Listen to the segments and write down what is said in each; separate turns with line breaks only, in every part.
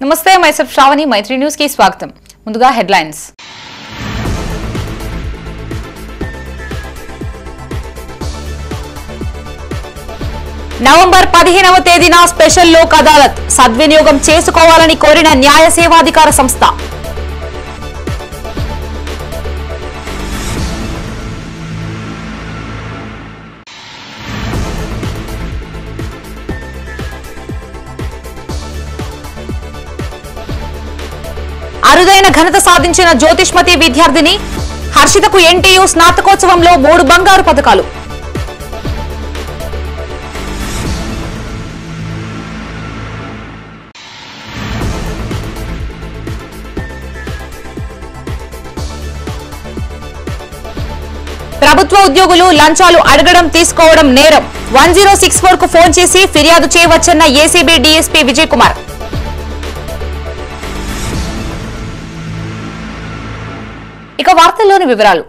నమస్తే మైసెల్ఫ్ శ్రావణి మైత్రి న్యూస్ కి స్వాగతం. ముందుగా హెడ్లైన్స్. నవంబర్ 15వ తేదీన స్పెషల్ లోక్ అదాలత్ సద్వినియోగం చేసుకోవాలని కోరిన న్యాయ సేవాధికార సంస్థ. అరుదైన ఘనత సాధించిన జ్యోతిష్మతి విద్యార్థిని హర్షితకు ఎన్టీయూ స్నాతకోత్సవంలో 3 బంగారు పతకాలు. ప్రభుత్వ ఉద్యోగులు లంచాలు అడగడం తీసుకోవడం నేరం. 1064 కు ఫోన్ చేసి ఫిర్యాదు చేయవచ్చన్న ఏసీబీ డీఎస్పీ విజయ్ కుమార్. ఇక వార్తల్లోని వివరాలు.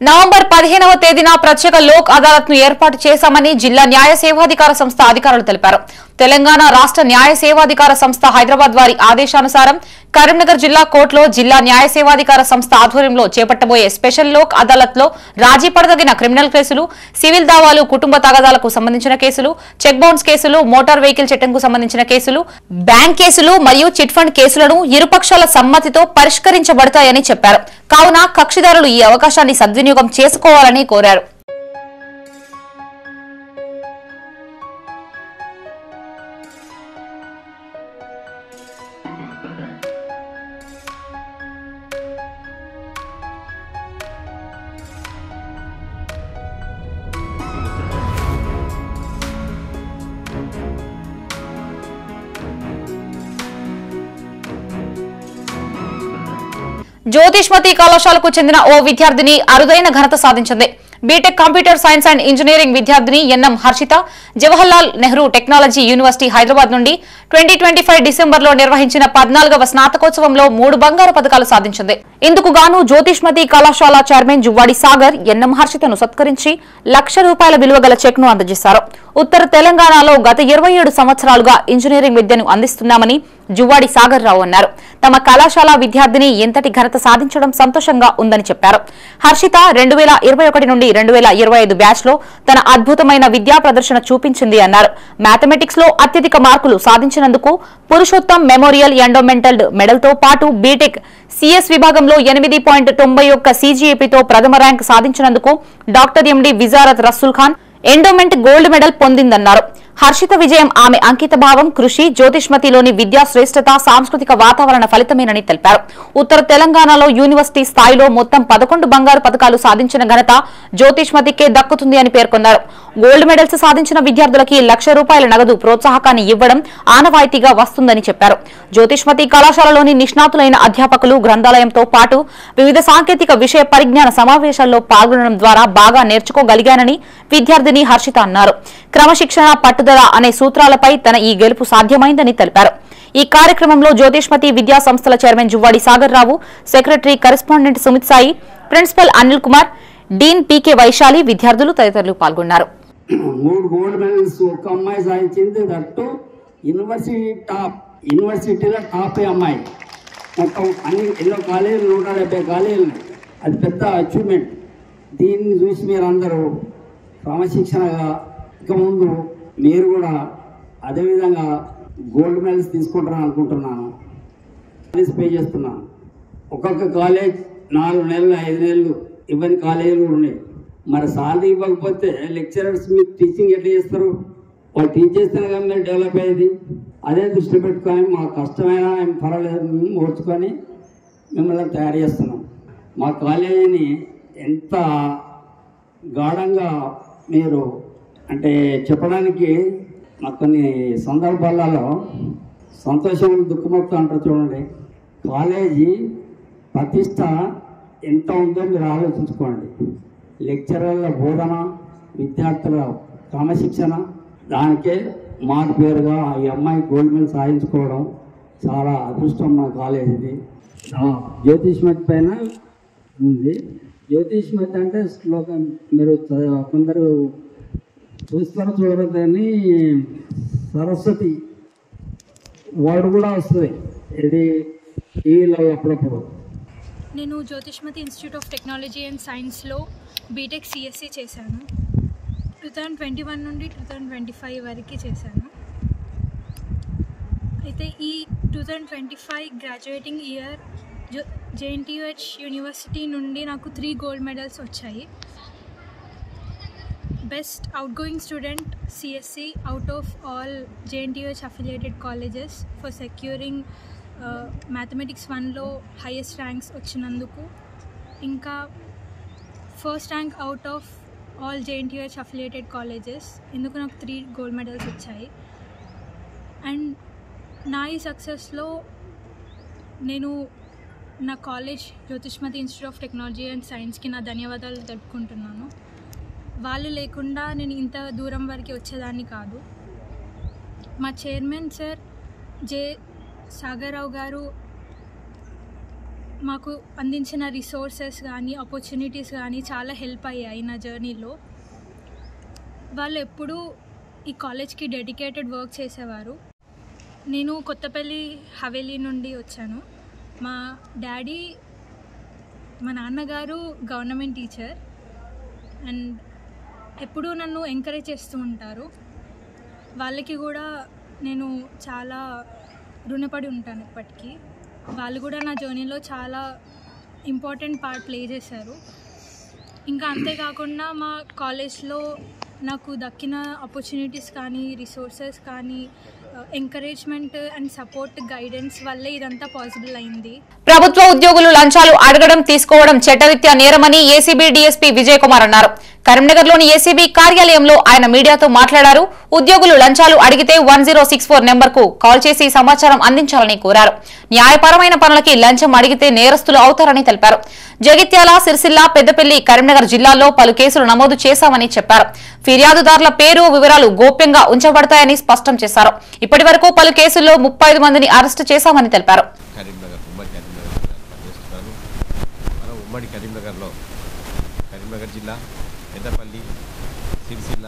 నవంబర్ 15వ తేదీన ప్రత్యేక లోక్ అదాలత్ ను ఏర్పాటు చేశామని జిల్లా న్యాయ సేవాధికార సంస్థ అధికారులు తెలిపారు. తెలంగాణ రాష్ట్ర న్యాయ సేవాధికార సంస్థ హైదరాబాద్ వారి ఆదేశానుసారం కరీంనగర్ జిల్లా కోర్టులో జిల్లా న్యాయ సేవాధికార సంస్థ ఆధ్వర్యంలో చేపట్టబోయే స్పెషల్ లోక్ అదాలత్ లో రాజీ పడదగిన క్రిమినల్ కేసులు, సివిల్ దావాలు, కుటుంబ తగాదాలకు సంబంధించిన కేసులు, చెక్ బౌన్స్ కేసులు, మోటార్ వెహికల్ చట్టంకు సంబంధించిన కేసులు, బ్యాంక్ కేసులు మరియు చిట్ ఫండ్ కేసులను ఇరుపక్షాల సమ్మతితో పరిష్కరించబడతాయని చెప్పారు. కావున కక్షిదారులు ఈ అవకాశాన్ని సద్వినియోగం చేసుకోవాలని కోరారు. జ్యోతిష్మతి కళాశాలకు చెందిన ఓ విద్యార్థిని అరుదైన ఘనత సాధించింది. BTech computer science and engineering విద్యార్థిని NM Harshitha Jawaharlal Nehru technology university Hyderabad నుండి 2025 డిసెంబర్లో నిర్వహించిన 14వ స్నాతకోత్సవంలో 3 బంగారు పతకాలు సాధించింది. ఇందుకు గాను జ్యోతిష్మతి కళాశాల చైర్మన్ జువ్వాడి సాగర్ ఎన్ఎం హర్షితను సత్కరించి ₹1,00,000 విలువ గల చెక్ ను అందజేశారు. ఉత్తర తెలంగాణలో గత 27 సంవత్సరాలుగా ఇంజనీరింగ్ విద్యను అందిస్తున్నామని జువ్వాడి సాగర్ రావు అన్నారు. తమ కళాశాల విద్యార్థిని ఎంతటి ఘనత సాధించడం సంతోషంగా ఉందని చెప్పారు. హర్షిత 2021 నుండి 2025 బ్యాచ్ లో తన అద్భుతమైన విద్యా ప్రదర్శన చూపించింది అన్నారు. మ్యాథమెటిక్స్ లో అత్యధిక మార్కులు సాధించినందుకు పురుషోత్తం మెమోరియల్ ఎండోమెంటల్ మెడల్ తో పాటు బీటెక్ సిఎస్ విభాగంలో 8.91 సిజిఏపీతో ప్రథమ ర్యాంక్ సాధించినందుకు doctor MD Wizarat Rasool Khan endowment gold medal పొందిందన్నారు. హర్షిత విజయం ఆమె అంకిత భావం, కృషి, జ్యోతిష్మతిలోని విద్యా శ్రేష్టత, సాంస్కృతిక వాతావరణ ఫలితమేనని తెలిపారు. ఉత్తర తెలంగాణలో యూనివర్సిటీ స్థాయిలో మొత్తం 11 బంగారు పతకాలు సాధించిన ఘనత జ్యోతిష్మతికే దక్కుతుంది అని పేర్కొన్నారు. గోల్డ్ మెడల్స్ సాధించిన విద్యార్థులకి ₹1,00,000 నగదు ప్రోత్సాహకాన్ని ఇవ్వడం ఆనవాయితీగా వస్తుందని చెప్పారు. జ్యోతిష్మతి కళాశాలలోని నిష్ణాతులైన అధ్యాపకులు గ్రంథాలయంతో పాటు వివిధ సాంకేతిక విషయ పరిజ్ఞాన సమావేశాల్లో పాల్గొనడం ద్వారా బాగా నేర్చుకోగలిగానని విద్యార్థిని హర్షిత అన్నారు. క్రమశిక్షణ, పట్టుదల అనే సూత్రాలపై తన ఈ గెలుపు సాధ్యమైందని తెలిపారు. ఈ కార్యక్రమంలో జ్యోతిష్మతి విద్యా సంస్థల chairman Juvvadi Sagar Rao, secretary correspondent Sumith Sai, principal Anil Kumar, dean PK Vaishali, విద్యార్థులు తదితరులు పాల్గొన్నారు.
3 గోల్డ్ మెడల్స్ ఒక అమ్మాయి సాధించింది. దట్టు యూనివర్సిటీలో టాప్ అమ్మాయి. మొత్తం అన్ని ఎన్నో కాలేజీలు 170 కాలేజీలు. అది పెద్ద అచీవ్మెంట్. దీన్ని చూసి మీరు అందరూ క్రమశిక్షణగా ఇక ముందు మీరు కూడా అదేవిధంగా గోల్డ్ మెడల్స్ తీసుకుంటారని అనుకుంటున్నాను. పే చేస్తున్నాను. ఒక్కొక్క కాలేజ్ 4 నెలలు 5 నెలలు ఇవన్నీ కాలేజీలు ఉన్నాయి. మరి సాలరీ ఇవ్వకపోతే లెక్చరర్స్ మీకు టీచింగ్ ఎట్లా చేస్తారు? వాళ్ళు టీచ్ చేస్తేనే కానీ మీరు డెవలప్ అయ్యేది. అదే దృష్టి పెట్టుకొని మా కష్టమైన ఏం పర్వాలేదు మేము ఓర్చుకొని మిమ్మల్ని తయారు చేస్తున్నాం. మా కాలేజీని ఎంత గాఢంగా మీరు అంటే చెప్పడానికి నాకు కొన్ని సందర్భాలలో సంతోషం దుఃఖమొత్తు అంటారు చూడండి. కాలేజీ ప్రతిష్ట ఎంత ఉందో మీరు ఆలోచించుకోండి. లెక్చరర్ల బోధన, విద్యార్థుల క్రమశిక్షణ, దానికే మాకు పేరుగా ఈ అమ్మాయి గోల్డ్ మెడల్ సాధించుకోవడం చాలా అదృష్టం మన కాలేజీది. జ్యోతిష్మతి పైన ఉంది. జ్యోతిష్మతి అంటే శ్లోకం మీరు కొందరు చూస్తారు చూడదని సరస్వతి వర్డ్ కూడా వస్తుంది ఇది టీవీలో అప్పుడప్పుడు.
నేను Jyothishmathi institute of technology and సైన్స్లో బీటెక్ సిఎస్సి చేశాను. 2021 నుండి 2025 వరకు చేశాను. అయితే ఈ 2025 గ్రాడ్యుయేటింగ్ ఇయర్ JNTUH యూనివర్సిటీ నుండి నాకు 3 గోల్డ్ మెడల్స్ వచ్చాయి. Best outgoing student CSC out of all JNTUH affiliated colleges for securing mathematics 1లో హైయెస్ట్ ర్యాంక్స్ వచ్చినందుకు, ఇంకా first rank out of all JNTUH affiliated colleges, ఇందుకు నాకు 3 గోల్డ్ మెడల్స్ వచ్చాయి. And నా ఈ సక్సెస్లో నేను నా college Jyothishmathi institute of technology and సైన్స్కి నా ధన్యవాదాలు తెలుపుకుంటున్నాను. వాళ్ళు లేకుండా నేను ఇంత దూరం వరకు వచ్చేదాన్ని కాదు. మా చైర్మన్ సార్ జె సాగర్రావు గారు మాకు అందించిన రిసోర్సెస్ కానీ ఆపర్చునిటీస్ కానీ చాలా హెల్ప్ అయ్యాయి నా జర్నీలో. వాళ్ళు ఎప్పుడూ ఈ కాలేజ్కి డెడికేటెడ్ వర్క్ చేసేవారు. నేను కొత్తపల్లి హవేలీ నుండి వచ్చాను. మా నాన్నగారు గవర్నమెంట్ టీచర్ అండ్ ఎప్పుడూ నన్ను ఎంకరేజ్ చేస్తూ ఉంటారు. వాళ్ళకి కూడా నేను చాలా రుణపడి ఉంటాను ఇప్పటికీ. వాళ్ళు కూడా నా జర్నీలో చాలా ఇంపార్టెంట్ పార్ట్ ప్లే చేశారు. ఇంకా అంతేకాకుండా మా కాలేజ్లో నాకు దక్కిన ఆపర్చునిటీస్ కానీ రిసోర్సెస్ కానీ ఎంకరేజ్మెంట్ అండ్ సపోర్ట్ గైడెన్స్ వల్లే ఇదంతా పాసిబుల్ అయింది.
ప్రభుత్వ ఉద్యోగులు లంచాలు అడగడం తీసుకోవడం చట్టరీత్యా నేరమని ఏసీబీ డీఎస్పీ విజయ్ కుమార్ అన్నారు. కరీంనగర్లోని ఏసీబీ కార్యాలయంలో ఆయన మీడియాతో మాట్లాడారు. ఉద్యోగులు లంచాలు అడిగితే 1064 నెంబర్కు కాల్ చేసి సమాచారం అందించాలని కోరారు. న్యాయపరమైన పనులకి లంచం అడిగితే నేరస్తులు అవుతారని తెలిపారు. జగిత్యాల, సిరిసిల్ల, పెద్దపల్లి, కరీంనగర్ జిల్లాల్లో పలు కేసులు నమోదు చేశామని చెప్పారు. ఫిర్యాదుదారుల పేరు, వివరాలు గోప్యంగా ఉంచబడతాయని స్పష్టం చేశారు. ఇప్పటి వరకు పలు కేసుల్లో 35 మందిని అరెస్టు చేశామని తెలిపారు.
కరీంనగర్ జిల్లా, పెద్దపల్లి, సిరిసిల్ల,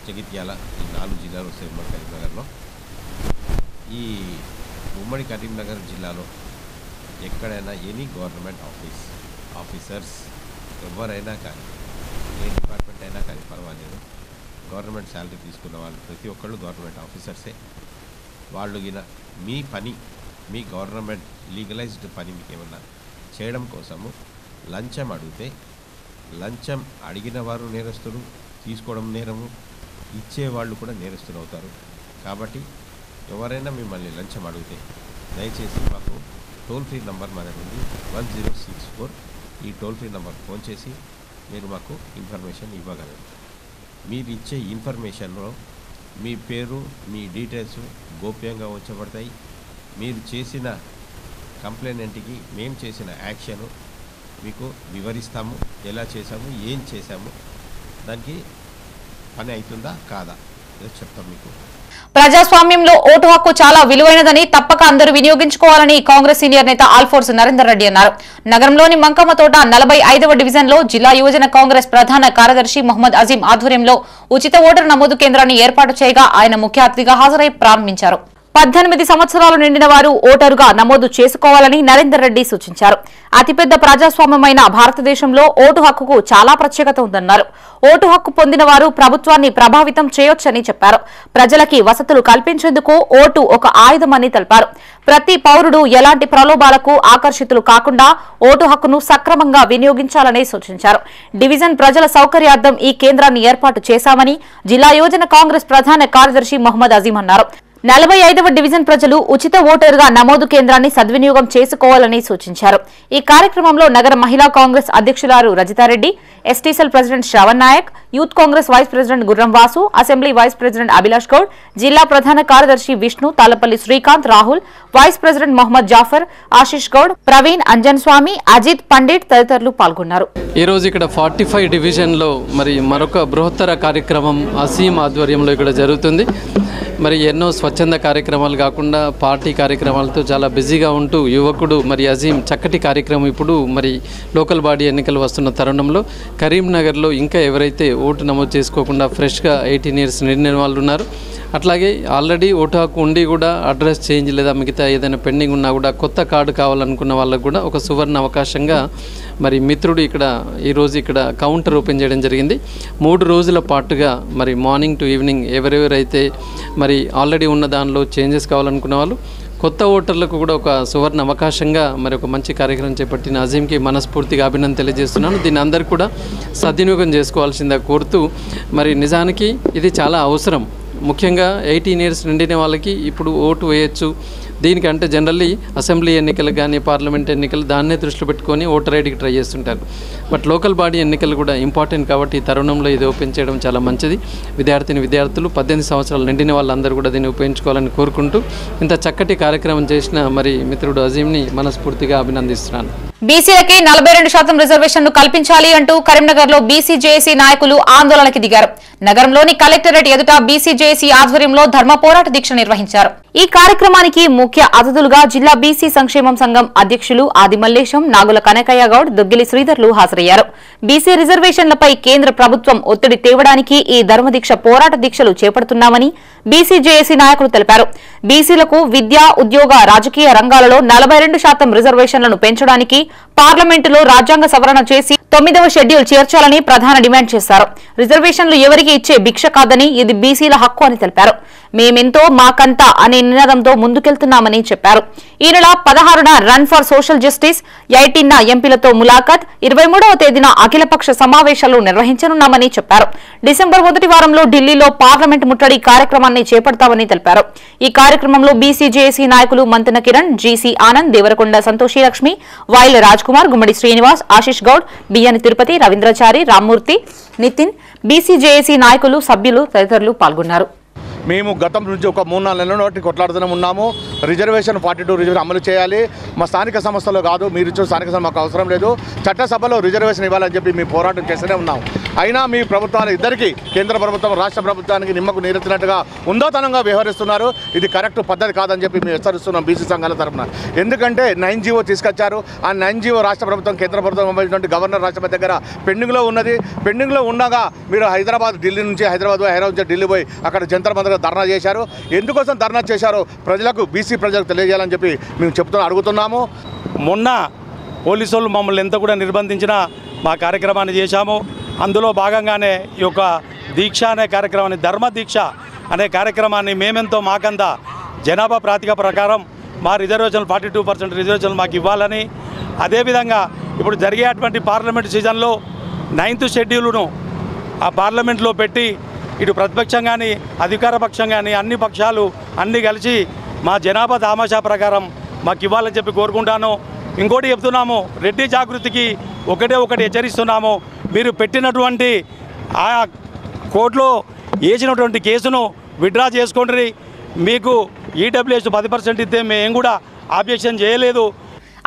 జగిత్యాల ఈ 4 జిల్లాలు వస్తాయి ఉమ్మడి కరీంనగర్లో. ఈ ఉమ్మడి కరీంనగర్ జిల్లాలో ఎక్కడైనా ఎనీ గవర్నమెంట్ ఆఫీసర్స్ ఎవరైనా కానీ, ఏ డిపార్ట్మెంట్ అయినా కానీ పర్వాలేదు, గవర్నమెంట్ శాలరీ తీసుకున్న వాళ్ళు ప్రతి ఒక్కళ్ళు గవర్నమెంట్ ఆఫీసర్సే. వాళ్ళు మీ పని, మీ గవర్నమెంట్ లీగలైజ్డ్ పని మీకు ఏమన్నా చేయడం కోసము లంచం అడిగితే, లంచం అడిగిన వారు నేరస్తులు, తీసుకోవడం నేరము, ఇచ్చేవాళ్ళు కూడా నేరస్తులు అవుతారు. కాబట్టి ఎవరైనా మిమ్మల్ని లంచం అడిగితే దయచేసి మాకు టోల్ ఫ్రీ నంబర్ మనకు ఉంది 1064. ఈ టోల్ ఫ్రీ నంబర్ ఫోన్ చేసి మీరు మాకు ఇన్ఫర్మేషన్ ఇవ్వగలరు. మీరు ఇచ్చే ఇన్ఫర్మేషన్లో మీ పేరు, మీ డీటెయిల్స్ గోప్యంగా ఉంచబడతాయి. మీరు చేసిన కంప్లైంట్కి మేము చేసిన యాక్షను మీకు వివరిస్తాము. ఎలా చేశాము, ఏం చేశాము, దానికి పని అవుతుందా కాదా ఏదో చెప్తాం మీకు.
ప్రజాస్వామ్యంలో ఓటు హక్కు చాలా విలువైనదని తప్పక అందరూ వినియోగించుకోవాలని కాంగ్రెస్ సీనియర్ నేత ఆల్ఫోర్స్ నరేందర్ రెడ్డి అన్నారు. నగరంలోని మంకమ్మతోట 45వ డివిజన్లో జిల్లా యువజన కాంగ్రెస్ ప్రధాన కార్యదర్శి మొహమ్మద్ అజీం ఆధ్వర్యంలో ఉచిత ఓటరు నమోదు కేంద్రాన్ని ఏర్పాటు చేయగా ఆయన ముఖ్య అతిథిగా హాజరై ప్రారంభించారు. 18 సంవత్సరాలు నిండిన వారు ఓటరుగా నమోదు చేసుకోవాలని నరేందర్ రెడ్డి సూచించారు. అతిపెద్ద ప్రజాస్వామ్యమైన భారతదేశంలో ఓటు హక్కుకు చాలా ప్రత్యేకత ఉందన్నారు. ఓటు హక్కు పొందిన వారు ప్రభుత్వాన్ని ప్రభావితం చేయొచ్చని చెప్పారు. ప్రజలకి వసతులు కల్పించేందుకు ఓటు ఒక ఆయుధమని తెలిపారు. ప్రతి పౌరుడు ఎలాంటి ప్రలోభాలకు ఆకర్షితులు కాకుండా ఓటు హక్కును సక్రమంగా వినియోగించాలని సూచించారు. డివిజన్ ప్రజల సౌకర్యార్థం ఈ కేంద్రాన్ని ఏర్పాటు చేశామని జిల్లా యువజన కాంగ్రెస్ ప్రధాన కార్యదర్శి మొహమ్మద్ అజీం అన్నారు. 45వ డివిజన్ ప్రజలు ఉచిత ఓటరుగా నమోదు కేంద్రాన్ని సద్వినియోగం చేసుకోవాలని సూచించారు. ఈ కార్యక్రమంలో నగర మహిళా కాంగ్రెస్ అధ్యక్షురాలు Rajitha Reddy, ST cell president Shravan Nayak, youth Congress vice president Gurram Vasu, assembly vice president Abhilash Goud, జిల్లా ప్రధాన కార్యదర్శి విష్ణు, తాలపల్లి శ్రీకాంత్, రాహుల్, వైస్ ప్రెసిడెంట్ మొహమ్మద్ జాఫర్, ఆశిష్ గౌడ్, ప్రవీణ్, అంజన్ స్వామి, అజిత్ పండిట్ తదితరులు పాల్గొన్నారు.
ఈ రోజు ఇక్కడ 45 డివిజన్లో మరొక బృహత్తర కార్యక్రమం అసీం ఆధ్వర్యంలో ఇక్కడ జరుగుతుంది. ఎన్నో స్వచ్ఛంద కార్యక్రమాలు కాకుండా పార్టీ కార్యక్రమాలతో చాలా బిజీగా ఉంటూ యువకుడు అజీం చక్కటి కార్యక్రమం ఇప్పుడు లోకల్ బాడీ ఎన్నికలు వస్తున్న తరుణంలో కరీంనగర్లో ఇంకా ఎవరైతే ఓటు నమోదు చేసుకోకుండా ఫ్రెష్గా 18 ఇయర్స్ నిండిన వాళ్ళు ఉన్నారు అట్లాగే ఆల్రెడీ ఓటు హక్కు ఉండి కూడా అడ్రస్ చేంజ్ లేదా మిగతా ఏదైనా పెండింగ్ ఉన్నా కూడా కొత్త కార్డు కావాలనుకున్న వాళ్ళకు కూడా ఒక సువర్ణ అవకాశంగా మరి మిత్రుడు ఈరోజు ఇక్కడ కౌంటర్ ఓపెన్ చేయడం జరిగింది. 3 రోజుల పాటుగా మరి మార్నింగ్ టు ఈవినింగ్ ఎవరెవరైతే మరి ఆల్రెడీ ఉన్న దానిలో చేంజెస్ కావాలనుకున్న వాళ్ళు కొత్త ఓటర్లకు కూడా ఒక సువర్ణ అవకాశంగా మరి ఒక మంచి కార్యక్రమం చేపట్టిన అజీంకి మనస్ఫూర్తిగా అభినందన తెలియజేస్తున్నాను. దీన్ని అందరూ కూడా సద్వినియోగం చేసుకోవాల్సిందిగా కోరుతూ మరి నిజానికి ఇది చాలా అవసరం. ముఖ్యంగా 18 years నిండిన వాళ్ళకి ఇప్పుడు ఓటు వేయచ్చు. దీనికంటే జనరల్లీ అసెంబ్లీ ఎన్నికలు కానీ పార్లమెంట్ ఎన్నికలు దాన్నే దృష్టిలో పెట్టుకొని ఓటర్ ఐడికి ట్రై చేస్తుంటారు. బట్ లోకల్ బాడీ ఎన్నికలు కూడా ఇంపార్టెంట్ కాబట్టి ఈ తరుణంలో ఇది ఓపెన్ చేయడం చాలా మంచిది. విద్యార్థులు 18 సంవత్సరాలు నిండిన వాళ్ళందరూ కూడా దీన్ని ఉపయోగించుకోవాలని కోరుకుంటూ ఇంత చక్కటి కార్యక్రమం చేసిన మరి మిత్రుడు అజీంని మనస్ఫూర్తిగా అభినందిస్తున్నాను.
బీసీలకి 42% రిజర్వేషన్లు కల్పించాలి అంటూ కరీంనగర్లో బీసీ జేఏసీ నాయకులు ఆందోళనకి దిగారు. నగరంలోని కలెక్టరేట్ ఎదుట బీసీ జేఏసీ ఆధ్వర్యంలో ధర్మ పోరాట దీక్ష నిర్వహించారు. ఈ కార్యక్రమానికి ముఖ్య అతిథులుగా జిల్లా బీసీ సంక్షేమం సంఘం అధ్యక్షులు ఆదిమల్లేశం, నాగుల కనకయ్య గౌడ్, దుగ్గిలి శ్రీధర్లు హాజరయ్యారు. బీసీ రిజర్వేషన్లపై కేంద్ర ప్రభుత్వం ఒత్తిడి తేవడానికి ఈ ధర్మదీక్ష పోరాట దీక్షలు చేపడుతున్నామని బీసీ జేఏసీ నాయకులు తెలిపారు. బీసీలకు విద్య, ఉద్యోగ, రాజకీయ రంగాలలో 42% రిజర్వేషన్లను పెంచడానికి పార్లమెంటులో రాజ్యాంగ సవరణ చేసి 9వ షెడ్యూల్ చేర్చాలని ప్రధాన డిమాండ్ చేశారు. రిజర్వేషన్లు ఎవరికి ఇచ్చే భిక్ష కాదని ఇది బీసీల హక్కు అని తెలిపారు. మేమెంతో మాకంతా అనే నినాదంతో ముందుకెళ్తున్నామని చెప్పారు. ఈ నెల 16న రన్ ఫర్ సోషల్ జస్టిస్, 18న ఎంపీలతో ములాఖాత్, 23వ తేదీన అఖిలపక్ష సమావేశాలు నిర్వహించనున్నామని చెప్పారు. డిసెంబర్ 1వ వారంలో ఢిల్లీలో పార్లమెంట్ ముట్టడి కార్యక్రమాన్ని చేపడతామని తెలిపారు. ఈ కార్యక్రమంలో బీసీ జేఏసీ నాయకులు మంతెన కిరణ్, జీసీ ఆనంద్, దేవరకొండ సంతోషిలక్ష్మి, వాయిల రాజ్ కుమార్, గుమ్మడి శ్రీనివాస్, ఆశిష్ గౌడ్, బియ్యాని తిరుపతి, రవీంద్రచారి, రామ్మూర్తి, నితిన్, బీసీ జేఏసీ నాయకులు, సభ్యులు తదితరులు పాల్గొన్నారు.
మేము గతం నుంచి ఒక 3-4 నెలల నుండి కొట్లాడుతూనే ఉన్నాము. రిజర్వేషన్ 42 రిజర్వేషన్ అమలు చేయాలి. మా స్థానిక సంస్థలో కాదు, మీరు ఇచ్చే స్థానిక సంస్థ మాకు అవసరం లేదు, చట్టసభలో రిజర్వేషన్ ఇవ్వాలని చెప్పి మేము పోరాటం చేస్తూనే ఉన్నాం. అయినా మీ ప్రభుత్వాలు ఇద్దరికి, కేంద్ర ప్రభుత్వం రాష్ట్ర ప్రభుత్వానికి నిమ్మకు నీరెత్తినట్టుగా ఉందోతనంగా వ్యవహరిస్తున్నారు. ఇది కరెక్ట్ పద్ధతి కాదని చెప్పి మేము హెచ్చరిస్తున్నాం బీసీ సంఘాల తరఫున. ఎందుకంటే 9 జీవో తీసుకొచ్చారు. ఆ 9 జీవో రాష్ట్ర ప్రభుత్వం, కేంద్ర ప్రభుత్వం సంబంధించినటువంటి గవర్నర్ రాష్ట్రపతి దగ్గర పెండింగ్లో ఉన్నది. పెండింగ్లో ఉండగా మీరు ఢిల్లీ నుంచి హైదరాబాద్ నుంచి ఢిల్లీ పోయి అక్కడ జంతర్ మంతర్ ధర్నా చేశారు. ఎందుకోసం ధర్నా చేశారో బీసీ ప్రజలకు తెలియజేయాలని చెప్పి మేము అడుగుతున్నాము.
మొన్న పోలీసు వాళ్ళు మమ్మల్ని ఎంత కూడా నిర్బంధించినా మా కార్యక్రమాన్ని చేశాము. అందులో భాగంగానే ఈ యొక్క దీక్ష అనే కార్యక్రమాన్ని, ధర్మ దీక్ష అనే కార్యక్రమాన్ని మేమెంతో మాకంతా జనాభా ప్రాతిపదిక ప్రకారం మా రిజర్వేషన్ 42% రిజర్వేషన్ మాకు ఇవ్వాలని, అదేవిధంగా ఇప్పుడు జరిగేటువంటి పార్లమెంట్ సీజన్లో 9th షెడ్యూల్ను ఆ పార్లమెంట్లో పెట్టి ఇటు ప్రతిపక్షం కానీ అధికార పక్షం కానీ అన్ని పక్షాలు అన్నీ కలిసి మా జనాభా దామాషా ప్రకారం మాకు ఇవ్వాలని చెప్పి కోరుకుంటాను. ఇంకోటి చెప్తున్నాము, రెడ్డి జాగృతికి ఒకటి హెచ్చరిస్తున్నాము. మీరు పెట్టినటువంటి ఆ కోర్టులో వేసినటువంటి కేసును విత్డ్రా చేసుకోండి. మీకు ఈడబ్ల్యూఎస్ 10% ఇస్తే మేము కూడా ఆబ్జెక్షన్ చేయలేదు.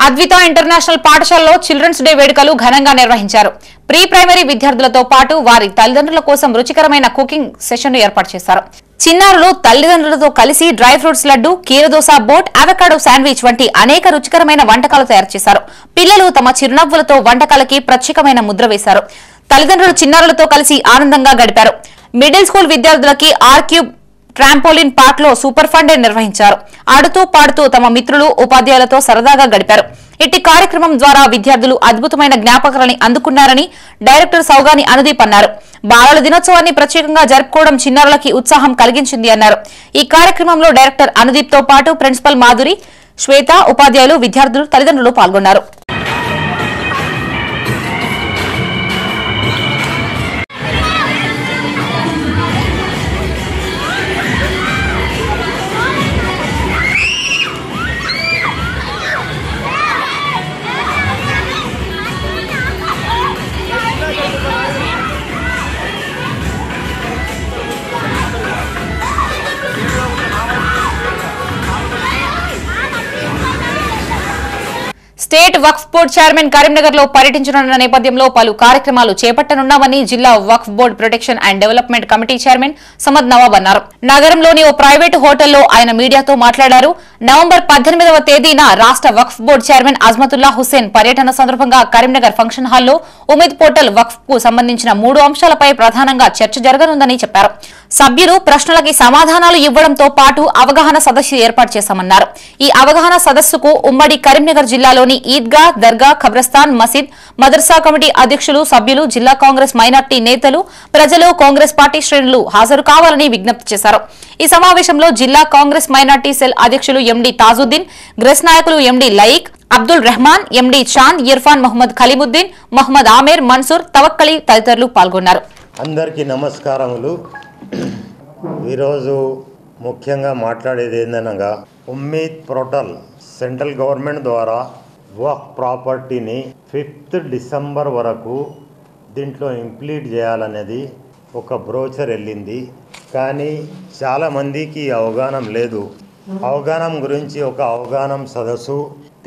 అద్విత ఇంటర్నేషనల్ పాఠశాలలో చిల్డ్రన్స్ డే వేడుకలు ఘనంగా నిర్వహించారు. ప్రీ ప్రైమరీ విద్యార్థులతో పాటు వారి తల్లిదండ్రుల కోసం రుచికరమైన కుకింగ్ సెషన్ ఏర్పాటు చేశారు. చిన్నారులు తల్లిదండ్రులతో కలిసి డ్రై ఫ్రూట్స్ లడ్డు, కీరదోస, బోట్, అవకాడో శాండ్విచ్ వంటి అనేక రుచికరమైన వంటకాలు తయారు చేశారు. పిల్లలు తమ చిరునవ్వులతో వంటకాలకి ప్రత్యేకమైన ముద్ర వేశారు. తల్లిదండ్రులు చిన్నారులతో కలిసి ఆనందంగా గడిపారు. మిడిల్ స్కూల్ విద్యార్థులకి ఆర్క్యూబ్ ట్రాంపోలిన్ పార్క్ లో సూపర్ ఫన్ డే నిర్వహించారు. ఆడుతూ పాడుతూ తమ మిత్రులు, ఉపాధ్యాయులతో సరదాగా గడిపారు. ఇట్టి కార్యక్రమం ద్వారా విద్యార్థులు అద్భుతమైన జ్ఞాపకాలని అందుకున్నారని డైరెక్టర్ సౌగాని అనుదీప్ అన్నారు. బాలల దినోత్సవాన్ని ప్రత్యేకంగా జరుపుకోవడం చిన్నారులకి ఉత్సాహం కలిగించింది అన్నారు. ఈ కార్యక్రమంలో డైరెక్టర్ అనుదీప్ తో పాటు ప్రిన్సిపల్ మాధురి, శ్వేత, ఉపాధ్యాయులు, విద్యార్థులు, తల్లిదండ్రులు పాల్గొన్నారు. State Waqf board chairman Karimnagar లో పర్యటించనున్న నేపథ్యంలో పలు కార్యక్రమాలు చేపట్టనున్నామని జిల్లా Waqf board protection and development committee chairman Samad Nawab అన్నారు. నగరంలోని ఓ ప్రైవేటు హోటల్లో ఆయన మీడియాతో మాట్లాడారు. నవంబర్ 18వ తేదీన రాష్ట్ర వక్ఫ్ బోర్డు చైర్మన్ అజ్మతుల్లా హుస్సేన్ పర్యటన సందర్భంగా కరీంనగర్ ఫంక్షన్ హాల్లో ఉమీద్ పోర్టల్ వక్ఫ్ కు సంబంధించిన 3 అంశాలపై ప్రధానంగా చర్చ జరగనుందని చెప్పారు. సభ్యులు ప్రశ్నలకి సమాధానాలు ఇవ్వడంతో పాటు అవగాహన సదస్సు ఏర్పాటు చేశామన్నారు. ఈ అవగాహన సదస్సుకు ఉమ్మడి కరీంనగర్ జిల్లాలోని ఈద్గా, దర్గా, ఖబ్రస్థాన్, మసీద్, మదర్సా కమిటీ అధ్యక్షులు, సభ్యులు, జిల్లా కాంగ్రెస్ మైనార్టీ నేతలు, ప్రజలు, కాంగ్రెస్ పార్టీ శ్రేణులు హాజరు కావాలని విజ్ఞప్తి చేశారు. ఈ సమావేశంలో జిల్లా కాంగ్రెస్ మైనార్టీ సెల్ అధ్యక్షులు ఎండి తాజుద్దీన్, గ్రెస్ నాయకులు ఎండి లయీక్, అబ్దుల్ రెహమాన్, ఎండి చాంద్, ఇర్ఫాన్, మహమ్మద్ ఖలీముద్దీన్, మహమ్మద్ ఆమీర్, మన్సూర్, తవక్కలి తదితరులు పాల్గొన్నారు.
అందరికీ నమస్కారములు. ఈరోజు ముఖ్యంగా మాట్లాడేది ఏందనగా ఉమ్మీద్ పోర్టల్ సెంట్రల్ గవర్నమెంట్ ద్వారా వక్ఫ్ ప్రాపర్టీని 5th డిసెంబర్ వరకు దీంట్లో ఇంప్లీట్ చేయాలనేది ఒక బ్రోచర్ వెళ్ళింది. కానీ చాలామందికి అవగాహన లేదు. అవగాహన గురించి ఒక అవగాహన సదస్సు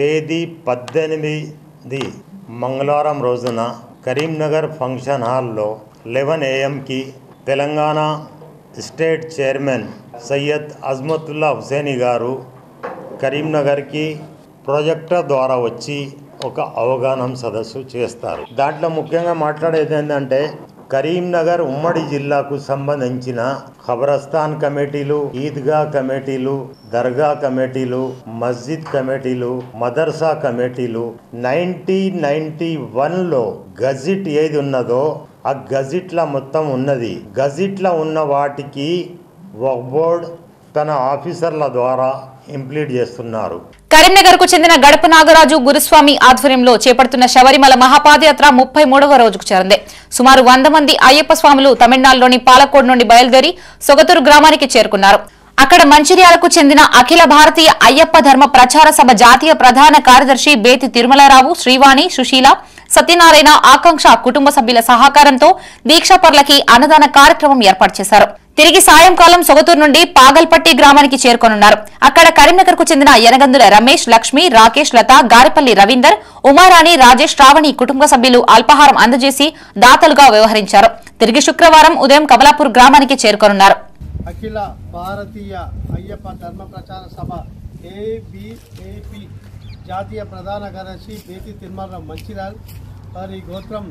తేదీ 18 మంగళవారం రోజున కరీంనగర్ ఫంక్షన్ హాల్లో 11 AM Telangana state chairman Syed Azmatullah Hussaini గారు కరీంనగర్కి ప్రాజెక్టర్ ద్వారా వచ్చి ఒక అవగాహన సదస్సు చేస్తారు. దాంట్లో ముఖ్యంగా మాట్లాడేది ఏంటంటే కరీంనగర్ ఉమ్మడి జిల్లాకు సంబంధించిన ఖబరస్థాన్ కమిటీలు, ఈద్గా కమిటీలు, దర్గా కమిటీలు, మస్జిద్ కమిటీలు, మదర్సా కమిటీలు 1991లో గజిట్ ఏది ఉన్నదో ఆ గజిట్ల మొత్తం ఉన్నది. గజిట్ల ఉన్న వాటికి వక్ఫ్ బోర్డ్ తన ఆఫీసర్ల ద్వారా ఇంప్లీట్ చేస్తున్నారు.
కరీంనగర్ కు చెందిన గడప నాగరాజు గురుస్వామి ఆధ్వర్యంలో చేపడుతున్న శబరిమల మహాపాదయాత్ర 33వ రోజుకు చేరింది. సుమారు 100 మంది అయ్యప్ప స్వాములు తమిళనాడులోని పాలకోడ్ నుండి బయలుదేరి సొగతూరు గ్రామానికి చేరుకున్నారు. అక్కడ మంచిర్యాలకు చెందిన అఖిల భారతీయ అయ్యప్ప ధర్మ ప్రచార సభ జాతీయ ప్రధాన కార్యదర్శి బేతి తిరుమలరావు, శ్రీవాణి, సుశీల, సత్యనారాయణ, ఆకాంక్ష కుటుంబ సభ్యుల సహకారంతో దీక్షాపరులకి అన్నదాన కార్యక్రమం ఏర్పాటు చేశారు. తిరిగి సాయంకాలం సొగతూరు నుండి పాగల్పట్టి గ్రామానికి చేరుకోనున్నారు. అక్కడ కరీంనగర్ కు చెందిన యనగందుల రమేష్, లక్ష్మి, రాకేష్, లత, గారిపల్లి రవీందర్, ఉమారాణి, రాజేష్, శ్రావణి కుటుంబ సభ్యులు అల్పాహారం అందజేసి దాతలుగా వ్యవహరించారు. తిరిగి శుక్రవారం ఉదయం కమలాపూర్ గ్రామానికి చేరుకోనున్నారు.
అఖిల భారతీయ అయ్యప్ప ధర్మ ప్రచార సభ ABAP జాతీయ ప్రధాన కార్యదర్శి బేతి తిరుమలరావు మంచిర్యాల్, వారి గోత్రం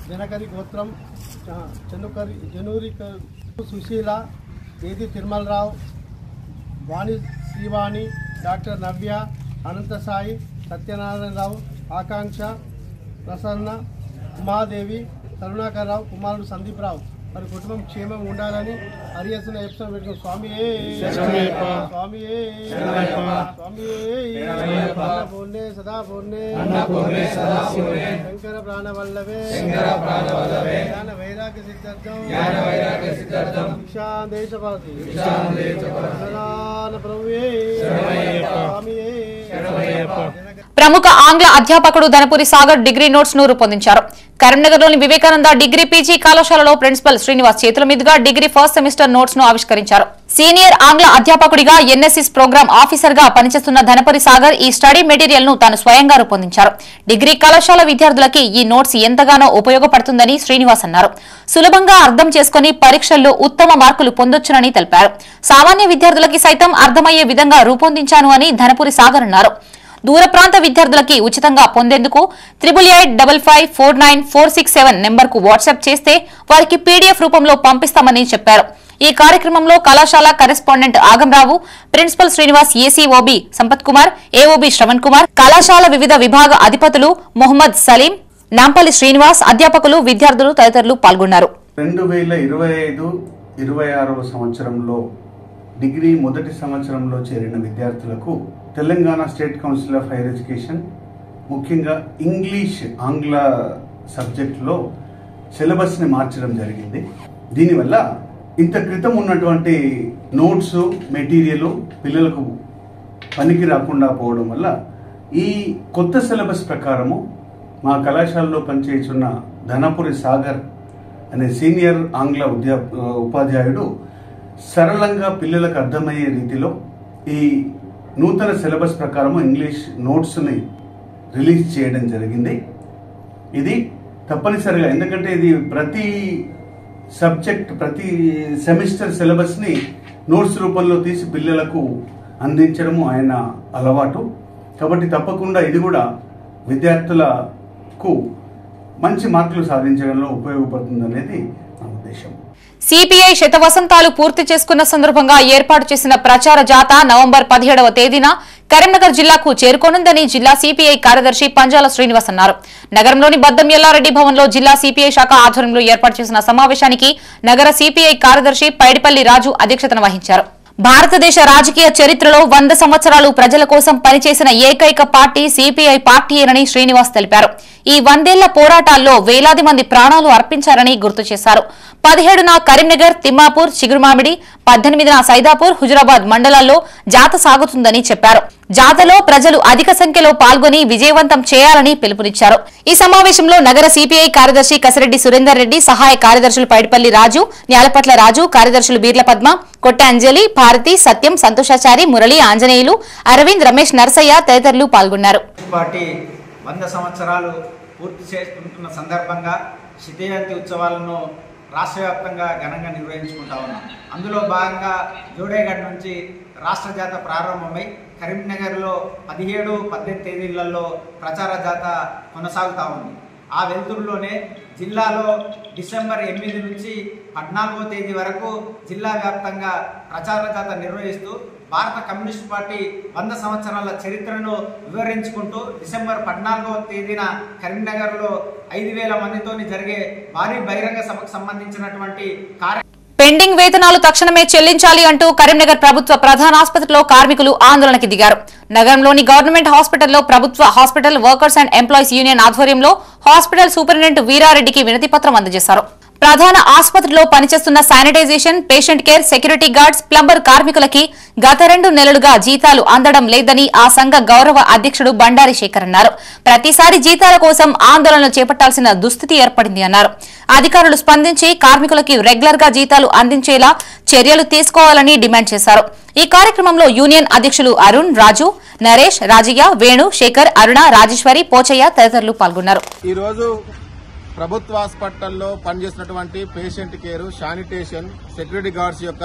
జనకరి గోత్రం జనూరి సుశీల, బేతి తిరుమలరావు, వాణి శ్రీవాణి, డాక్టర్ నవ్య, అనంతసాయి, సత్యనారాయణరావు, ఆకాంక్ష, ప్రసన్న, ఉమాదేవి, కరుణాకర్రావు, కుమారుడు సందీప్ రావు వారి కుటుంబం క్షేమం ఉండాలని హరిహస్తున్న ఎప్సం పెట్టుకుని స్వామి స్వామి స్వామి పూర్ణే సదా పూర్ణే శంకర ప్రాణవల్లభే జ్ఞాన వైరాగ్య సిద్ధార్థం దేశపాతి ప్రభువే స్వామి.
ప్రముఖ ఆంగ్ల అధ్యాపకుడు ధనపురి సాగర్ డిగ్రీ నోట్స్ ను రూపొందించారు. కరీంనగర్లోని వివేకానంద డిగ్రీ పీజీ కళాశాలలో ప్రిన్సిపల్ శ్రీనివాస్ చేతుల మీదుగా డిగ్రీ ఫస్ట్ సెమిస్టర్ నోట్స్ ను ఆవిష్కరించారు. సీనియర్ ఆంగ్ల అధ్యాపకుడిగా ఎన్ఎస్ఎస్ ప్రోగ్రామ్ ఆఫీసర్ గా పనిచేస్తున్న ధనపురి సాగర్ ఈ స్టడీ మెటీరియల్ ను తాను స్వయంగా రూపొందించారు. డిగ్రీ కళాశాల విద్యార్థులకి ఈ నోట్స్ ఎంతగానో ఉపయోగపడుతుందని శ్రీనివాస్ అన్నారు. సులభంగా అర్థం చేసుకుని పరీక్షల్లో ఉత్తమ మార్కులు పొందొచ్చునని తెలిపారు. సామాన్య విద్యార్థులకి సైతం అర్థమయ్యే విధంగా రూపొందించాను అని ధనపురి సాగర్ అన్నారు. దూర ప్రాంత విద్యార్థులకి ఉచితంగా పొందేందుకు 8855549467 నెంబర్కు వాట్సాప్ చేస్తే వారికి పీడీఎఫ్ రూపంలో పంపిస్తామని చెప్పారు. ఈ కార్యక్రమంలో కళాశాల correspondent Agam Rao, principal Srinivas, ACOB Sampath Kumar, AOB Shravan Kumar, కళాశాల వివిధ విభాగ అధిపతులు మొహమ్మద్ సలీం, నాంపల్లి శ్రీనివాస్, అధ్యాపకులు, విద్యార్థులు తదితరులు పాల్గొన్నారు.
2025-26వ సంవత్సరంలో డిగ్రీ మొదటి సంవత్సరంలో చేరిన విద్యార్థులకు Telangana state council of higher education ముఖ్యంగా ఆంగ్ల సబ్జెక్టులో సిలబస్ని మార్చడం జరిగింది. దీనివల్ల ఇంత క్రితం ఉన్నటువంటి నోట్స్ మెటీరియల్ పిల్లలకు పనికి రాకుండా పోవడం వల్ల ఈ కొత్త సిలబస్ ప్రకారము మా కళాశాలలో పనిచేస్తున్న ధనపురి సాగర్ అనే సీనియర్ ఆంగ్ల ఉపాధ్యాయుడు సరళంగా పిల్లలకు అర్థమయ్యే రీతిలో ఈ నూతన సిలబస్ ప్రకారము ఇంగ్లీష్ నోట్స్ని రిలీజ్ చేయడం జరిగింది. ఇది తప్పనిసరిగా, ఎందుకంటే ఇది ప్రతి సబ్జెక్ట్ ప్రతి సెమిస్టర్ సిలబస్ని నోట్స్ రూపంలో తీసి పిల్లలకు అందించడము ఆయన అలవాటు. కాబట్టి తప్పకుండా ఇది కూడా విద్యార్థులకు మంచి మార్కులు సాధించడంలో ఉపయోగపడుతుందనేది నా ఉద్దేశం.
సిపిఐ శతవసంతాలు పూర్తి చేసుకున్న సందర్భంగా ఏర్పాటు చేసిన ప్రచార జాత నవంబర్ 17వ తేదీన కరీంనగర్ జిల్లాకు చేరుకోనుందని జిల్లా సిపిఐ కార్యదర్శి పంజాల శ్రీనివాస్ అన్నారు. నగరంలోని బద్దం ఎల్లారెడ్డి భవన్ లో జిల్లా సిపిఐ శాఖ ఆధ్వర్యంలో ఏర్పాటు చేసిన సమావేశానికి నగర సిపిఐ కార్యదర్శి పైడిపల్లి రాజు అధ్యక్షతన వహించారు. భారతదేశ రాజకీయ చరిత్రలో 100 సంవత్సరాలు ప్రజల కోసం పనిచేసిన ఏకైక పార్టీ సిపిఐ పార్టీయేనని శ్రీనివాస్ తెలిపారు. ఈ 100 ఏళ్ల పోరాటాల్లో వేలాది మంది ప్రాణాలు అర్పించారని గుర్తు చేశారు. 17న కరీంనగర్, తిమ్మాపూర్, చిగురుమామిడి, 18న సైదాపూర్, హుజురాబాద్ మండలాల్లో జాత సాగుతుందని చెప్పారు. జాతలో ప్రజలు అధిక సంఖ్యలో పాల్గొని విజయవంతం చేయాలని పిలుపునిచ్చారు. ఈ సమావేశంలో నగర సిపిఐ కార్యదర్శి కసిరెడ్డి సురేందర్ రెడ్డి, సహాయ కార్యదర్శులు పైడిపల్లి రాజు, న్యాలపట్ల రాజు, కార్యదర్శులు బీర్ల పద్మ, కొట్ట అంజలి, భారతి, సత్యం, సంతోషాచారి, మురళి, ఆంజనేయులు, అరవింద్, రమేష్, నర్సయ్య తదితరులు పాల్గొన్నారు.
100 సంవత్సరాలు పూర్తి చేసుకుంటున్న సందర్భంగా శతజయంతి ఉత్సవాలను రాష్ట్ర వ్యాప్తంగా ఘనంగా నిర్వహించుకుంటా ఉన్నాం. అందులో భాగంగా జోడేగఢ్ నుంచి రాష్ట్ర జాత ప్రారంభమై కరీంనగర్లో 17, 18 తేదీలలో ప్రచార జాత కొనసాగుతూ ఉంది. ఆ వెలుతురులోనే జిల్లాలో డిసెంబర్ 8 నుంచి 14వ తేదీ వరకు జిల్లా వ్యాప్తంగా ప్రచార జాత నిర్వహిస్తూ భారత కమ్యూనిస్ట్ పార్టీ 100 సంవత్సరాల చరిత్రను వివరించుకుంటూ డిసెంబర్ 14వ తేదీన కరీంనగర్లో 5,000 మందితోని జరిగే భారీ బహిరంగ సభకు సంబంధించినటువంటి
పెండింగ్ వేతనాలు తక్షణమే చెల్లించాలి అంటూ కరీంనగర్ ప్రభుత్వ ప్రధాన ఆసుపత్రిలో కార్మికులు ఆందోళనకి దిగారు. నగరంలోని గవర్నమెంట్ హాస్పిటల్లో ప్రభుత్వ hospital workers and employees union ఆధ్వర్యంలో హాస్పిటల్ సూపరింటెండెంట్ వీరారెడ్డికి వినతి పత్రం అందజేశారు. ప్రధాన ఆసుపత్రిలో పనిచేస్తున్న sanitization, patient care, security guards, plumber కార్మికులకి గత 2 నెలలుగా జీతాలు అందడం లేదని ఆ సంఘ గౌరవ అధ్యక్షుడు బండారి శేఖర్ అన్నారు. ప్రతిసారి జీతాల కోసం ఆందోళనలు చేపట్టాల్సిన దుస్థితి ఏర్పడింది అన్నారు. అధికారులు స్పందించి కార్మికులకి రెగ్యులర్ గా జీతాలు అందించేలా చర్యలు తీసుకోవాలని డిమాండ్ చేశారు. ఈ కార్యక్రమంలో యూనియన్ అధ్యక్షులు అరుణ్, రాజు, నరేష్, రాజయ్య, వేణు, శేఖర్, అరుణ, రాజేశ్వరి, పోచయ్య తదితరులు పాల్గొన్నారు.
ప్రభుత్వ హాస్పిటల్లో పనిచేసినటువంటి patient care, sanitation, security guards యొక్క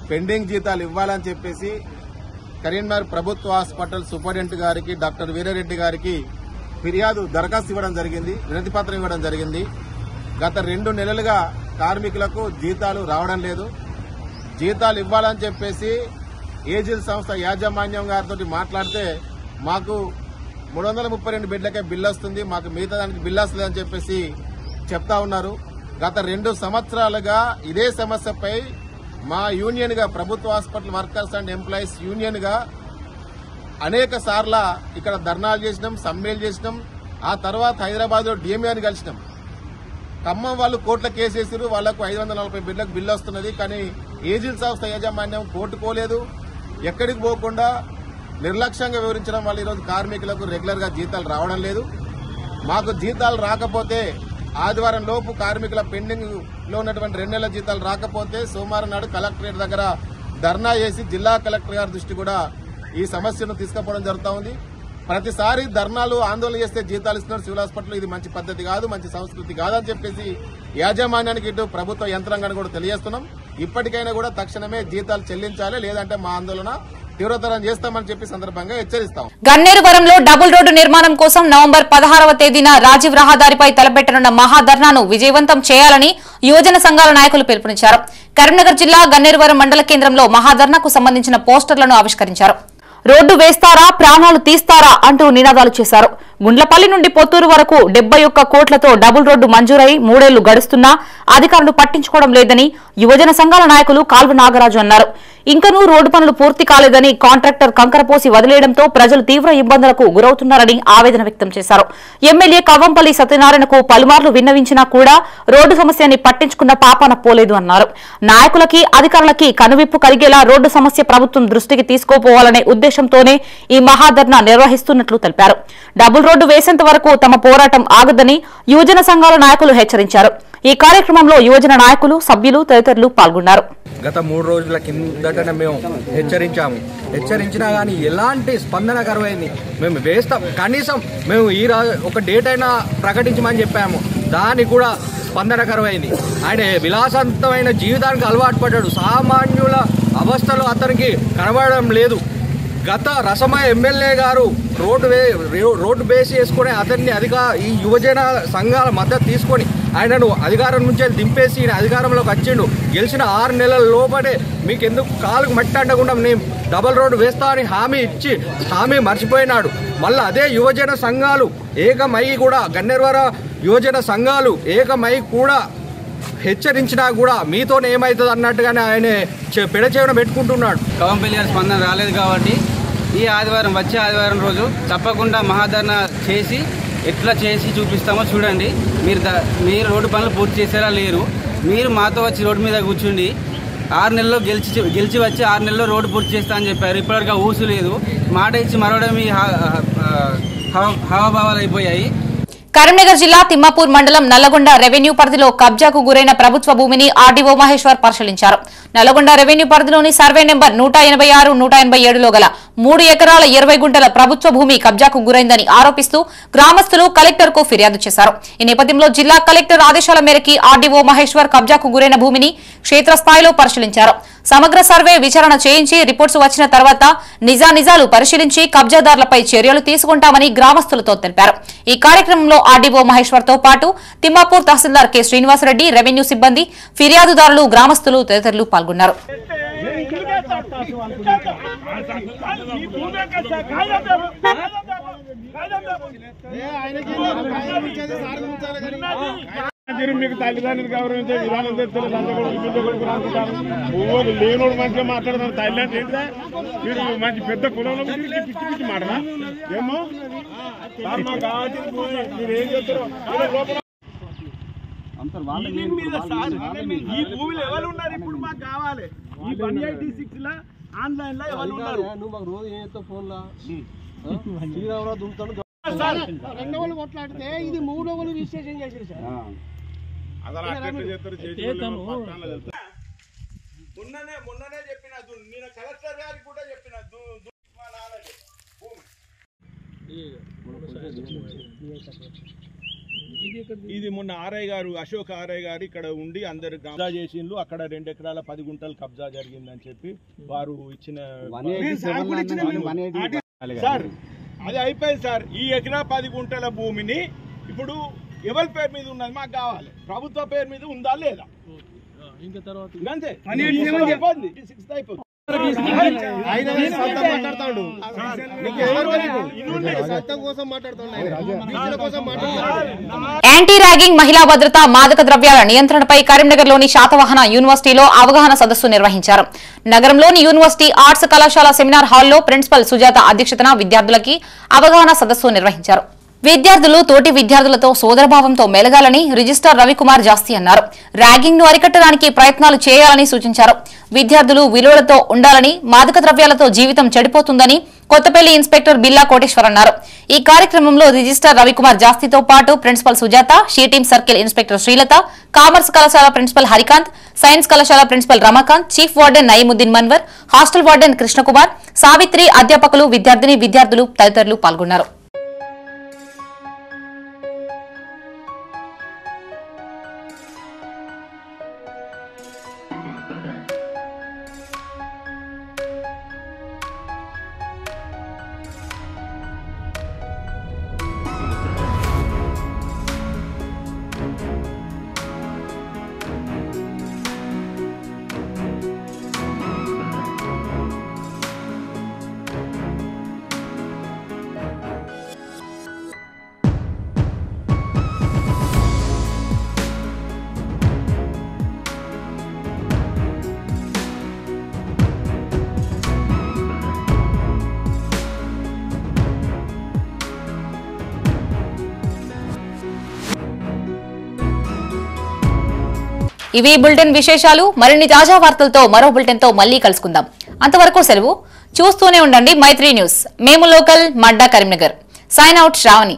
పెండింగ్ జీతాలు ఇవ్వాలని చెప్పేసి కరీంనగర్ ప్రభుత్వ హాస్పిటల్ సూపరింటెండెంట్ గారికి డాక్టర్ వీరారెడ్డి గారికి ఫిర్యాదు దరఖాస్తు ఇవ్వడం జరిగింది, వినతి పత్రం ఇవ్వడం జరిగింది. గత 2 నెలలుగా కార్మికులకు జీతాలు రావడం లేదు. జీతాలు ఇవ్వాలని చెప్పేసి ఏజిల్ సంస్థ యాజమాన్యం గారితో మాట్లాడితే మాకు 332 బెడ్లకే బిల్లు వస్తుంది, మాకు మిగతా దానికి బిల్లు వస్తుంది అని చెప్పేసి చెప్తా ఉన్నారు. గత 2 సంవత్సరాలుగా ఇదే సమస్యపై మా యూనియన్ గా ప్రభుత్వ hospital workers and employees union గా అనేక సార్ల ఇక్కడ ధర్నాలు చేసినాం, సమ్మెలు చేసినాం. ఆ తర్వాత హైదరాబాద్ లో డిఎంఏని కలిసినాం. ఖమ్మం వాళ్ళు కోర్టుల కేసు వేసారు, వాళ్లకు 540 బెడ్లకు బిల్లు వస్తున్నది. కానీ ఏజిల్ సంస్థ యాజమాన్యం కోర్టుకోలేదు. ఎక్కడికి పోకుండా నిర్లక్ష్యంగా వివరించడం వల్ల ఈరోజు కార్మికులకు రెగ్యులర్ గా జీతాలు రావడం లేదు. మాకు జీతాలు రాకపోతే ఆదివారం లోపు కార్మికుల పెండింగ్ లో ఉన్నటువంటి 2 నెలల జీతాలు రాకపోతే సోమవారం నాడు కలెక్టరేట్ దగ్గర ధర్నా చేసి జిల్లా కలెక్టర్ గారి దృష్టి కూడా ఈ సమస్యను తీసుకుపోవడం జరుగుతూ ఉంది. ప్రతిసారి ధర్నాలు, ఆందోళన చేస్తే జీతాలు ఇస్తున్నారు సివిల్ హాస్పిటల్. ఇది మంచి పద్ధతి కాదు, మంచి సంస్కృతి కాదని చెప్పేసి యాజమాన్యానికి ఇటు ప్రభుత్వ యంత్రాంగాన్ని కూడా తెలియజేస్తున్నాం. ఇప్పటికైనా కూడా తక్షణమే జీతాలు చెల్లించాలి, లేదంటే మా ఆందోళన తీవ్రతరం చేస్తామని చెప్పి సందర్భంగా హెచ్చరిస్తాం.
గన్నేరువరంలో డబుల్ రోడ్డు నిర్మాణం కోసం నవంబర్ 16వ తేదీన రాజీవ్ రహదారిపై తలపెట్టనున్న మహాధర్నాను విజయవంతం చేయాలని యువజన సంఘాల నాయకులు పిలుపునిచ్చారు. కరీంనగర్ జిల్లా గన్నేరువరం మండల కేంద్రంలో మహాధర్నాకు సంబంధించిన పోస్టర్లను ఆవిష్కరించారు. రోడ్డు వేస్తారా, ప్రాణాలు తీస్తారా అంటూ నినాదాలు చేశారు. గుండ్లపల్లి నుండి పొత్తూరు వరకు 71 కోట్లతో డబుల్ రోడ్డు మంజూరై 3 ఏళ్లు గడుస్తున్నా అధికారులు పట్టించుకోవడం లేదని యువజన సంఘాల నాయకులు కాల్వ నాగరాజు అన్నారు. ఇంకనూ రోడ్డు పనులు పూర్తి కాలేదని కాంట్రాక్టర్ కంకరపోసి వదిలేయడంతో ప్రజలు తీవ్ర ఇబ్బందులకు గురవుతున్నారని ఆవేదన వ్యక్తం చేశారు. ఎమ్మెల్యే కవ్వంపల్లి సత్యనారాయణకు పలుమార్లు విన్నవించినా కూడా రోడ్డు సమస్యని పట్టించుకున్న పాపాన పోలేదు అన్నారు. నాయకులకి, అధికారులకి కనువిప్పు కలిగేలా రోడ్డు సమస్య ప్రభుత్వం దృష్టికి తీసుకోపోవాలనే ఉద్దేశంతోనే ఈ మహాధర్నా నిర్వహిస్తున్నట్లు తెలిపారు. డబుల్ రోడ్డు వేసేంత వరకు తమ పోరాటం ఆగదని యువజన సంఘాల నాయకులు హెచ్చరించారు. ఈ కార్యక్రమంలో యువజన నాయకులు, సభ్యులు తదితరులు పాల్గొన్నారు.
గత 3 రోజుల కిందటనే మేము హెచ్చరించినా కానీ ఎలాంటి స్పందన కరువైంది. మేము వేస్తాం, కనీసం మేము ఈ ఒక డేట్ అయినా ప్రకటించమని చెప్పాము, దానికి కూడా స్పందన కరువైంది. ఆయన విలాసవంతమైన జీవితానికి అలవాటు పడ్డాడు. సామాన్యుల అవస్థలు అతనికి కనబడడం లేదు. గత రసమయ ఎమ్మెల్యే గారు రోడ్డు బేస్ చేసుకుని అతన్ని ఈ యువజన సంఘాల మద్దతు తీసుకొని ఆయనను అధికారం నుంచి దింపేసి ఈయన అధికారంలోకి వచ్చిండు. గెలిచిన 6 నెలల లోపలే మీకు ఎందుకు కాలుకు మట్టి అంటకుండా నేను డబల్ రోడ్డు వేస్తామని హామీ మర్చిపోయినాడు. మళ్ళీ అదే యువజన సంఘాలు ఏకమై కూడా గన్నేరువర యువజన సంఘాలు ఏకమై కూడా హెచ్చరించినా కూడా మీతోనే ఏమవుతుంది అన్నట్టుగానే ఆయన పెడచేవన పెట్టుకుంటున్నాడు.
కవంపల్లి గారి స్పందన రాలేదు కాబట్టి ఈ ఆదివారం, వచ్చే ఆదివారం రోజు తప్పకుండా మహాధరణ చేసి ఎట్లా చేసి చూపిస్తామో చూడండి. మీరు రోడ్డు పనులు పూర్తి చేసేలా లేరు. మీరు మాతో వచ్చి రోడ్డు మీద కూర్చుండి 6 నెలల్లో గెలిచి వచ్చి 6 నెలల్లో రోడ్డు పూర్తి చేస్తా అని చెప్పారు. ఇప్పటివరకు ఊసు లేదు. మాట ఇచ్చి మరవడం ఈ హావభావాలు అయిపోయాయి.
కరీంనగర్ జిల్లా తిమ్మాపూర్ మండలం నల్లగొండ రెవెన్యూ పరిధిలో కబ్జాకు గురైన ప్రభుత్వ భూమిని ఆర్డీఓ మహేశ్వర్ పరిశీలించారు. నల్లగొండ రెవెన్యూ పరిధిలోని సర్వే నెంబర్ 186, 187లో గల 3 ఎకరాల 20 గుంటల ప్రభుత్వ భూమి కబ్జాకు గురైందని ఆరోపిస్తూ గ్రామస్తులు కలెక్టర్ కు ఫిర్యాదు చేశారు. ఈ నేపథ్యంలో జిల్లా కలెక్టర్ ఆదేశాల మేరకు ఆర్డీఓ మహేశ్వర్ కబ్జాకు గురైన భూమిని క్షేత్రస్థాయిలో పరిశీలించారు. సమగ్ర సర్వే విచారణ చేయించి రిపోర్ట్స్ వచ్చిన తర్వాత నిజాలు పరిశీలించి కబ్జాదారులపై చర్యలు తీసుకుంటామని గ్రామస్తులతో తెలిపారు. ఈ కార్యక్రమంలో ఆర్డీఓ మహేశ్వర్ తో పాటు తిమ్మాపూర్ తహసీల్దార్ కె శ్రీనివాసరెడ్డి, రెవెన్యూ సిబ్బంది, ఫిర్యాదుదారులు, గ్రామస్తులు తదితరులు పాల్గొన్నారు.
మీకు తల్లిదండ్రులు గౌరవించే విధానం తెలుసు. లేనోడు మంచిగా మాట్లాడతాను. తల్లిదండ్రులు ఏంటంటే మీరు మంచి పెద్ద కులంలో పిచ్చి పిచ్చి మాటనా ఏమో కాబట్టి మీరు ఏం చేస్తారో ఈ భూమిలో ఎవరు ఉన్నారు ఇప్పుడు మాకు కావాలి. ఈ 186 లో ఆన్లైన్ లో ఎవరు ఉన్నారు? నువ్వు మాకు రోజు ఏం చేస్తావు ఫోన్ లో శ్రీరామరావు దుంతాడు. 2 కొట్లాడితే ఇది 3 రిజిస్ట్రేషన్ చేసారు సార్. మొన్ననే చెప్పిన నేను కలెక్టర్ గారికి కూడా చెప్పిన ఇది మొన్న ఆర్ఐ గారు అశోక్ ఆర్ఐ గారు ఇక్కడ ఉండి అందరు కబ్జా చేసిండ్రు. అక్కడ 2 ఎకరాల 10 గుంటలు కబ్జా జరిగిందని చెప్పి వారు ఇచ్చిన సార్ అది అయిపోయింది సార్. ఈ ఎకరా 10 గుంటల భూమిని ఇప్పుడు ఎవరి పేరు మీద ఉన్నది మాకు కావాలి. ప్రభుత్వ పేరు మీద ఉందా లేదా? ఇంకా తర్వాత అంతే అయిపోతుంది.
యాంటీ ర్యాగింగ్, మహిళా భద్రత, మాదక ద్రవ్యాల నియంత్రణపై కరీంనగర్లోని శాతవాహన యూనివర్సిటీలో అవగాహన సదస్సు నిర్వహించారు. నగరంలోని యూనివర్సిటీ ఆర్ట్స్ కళాశాల సెమినార్ హాల్లో ప్రిన్సిపల్ సుజాత అధ్యక్షతన విద్యార్థులకి అవగాహన సదస్సు నిర్వహించారు. విద్యార్థులు తోటి విద్యార్థులతో సోదరభావంతో మెలగాలని రిజిస్ట్రార్ రవికుమార్ జాస్తి అన్నారు. ర్యాగింగ్ ను అరికట్టడానికి ప్రయత్నాలు చేయాలని సూచించారు. విద్యార్థులు విలువలతో ఉండాలని, మాదక ద్రవ్యాలతో జీవితం చెడిపోతుందని కొత్తపల్లి ఇన్స్పెక్టర్ బిల్లా కోటేశ్వర్ అన్నారు. ఈ కార్యక్రమంలో రిజిస్ట్రార్ రవికుమార్ జాస్తితో పాటు principal Sujatha, she team circle inspector Srilatha, commerce కళాశాల ప్రిన్సిపల్ హరికాంత్, సైన్స్ కళాశాల principal Ramakanth, chief warden Nayeemuddin Manwar, hostel warden Krishnakumar, Savitri, అధ్యాపకులు, విద్యార్థులు తదితరులు పాల్గొన్నారు. ఇవి బులెటిన్ విశేషాలు. మరిన్ని తాజా వార్తలతో మరో బులెటిన్ తో మళ్ళీ కలుసుకుందాం. అంతవరకు సెలవు. చూస్తూనే ఉండండి మైత్రి న్యూస్. మేము లోకల్, మడ్డా, కరీంనగర్. Sign out Shravani.